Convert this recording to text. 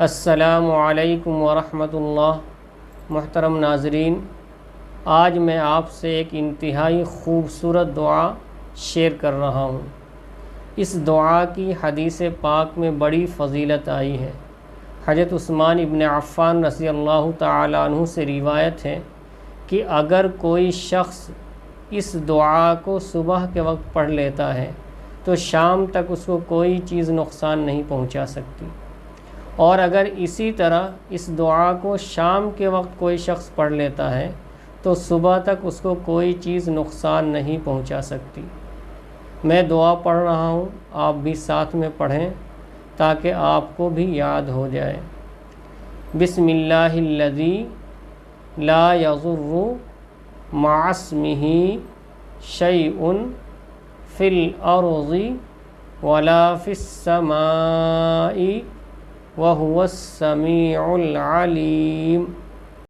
السلام علیکم ورحمۃ اللہ۔ محترم ناظرین، آج میں آپ سے ایک انتہائی خوبصورت دعا شیئر کر رہا ہوں۔ اس دعا کی حدیث پاک میں بڑی فضیلت آئی ہے۔ حضرت عثمان ابن عفان رضی اللہ تعالیٰ عنہ سے روایت ہے کہ اگر کوئی شخص اس دعا کو صبح کے وقت پڑھ لیتا ہے تو شام تک اس کو کوئی چیز نقصان نہیں پہنچا سکتی، اور اگر اسی طرح اس دعا کو شام کے وقت کوئی شخص پڑھ لیتا ہے تو صبح تک اس کو کوئی چیز نقصان نہیں پہنچا سکتی۔ میں دعا پڑھ رہا ہوں، آپ بھی ساتھ میں پڑھیں تاکہ آپ کو بھی یاد ہو جائے۔ بسم اللہ الذی لا یضر مع اسمہ شیء فی الارض ولا فی السماء وَهُوَ السَّمِيعُ الْعَلِيمُ۔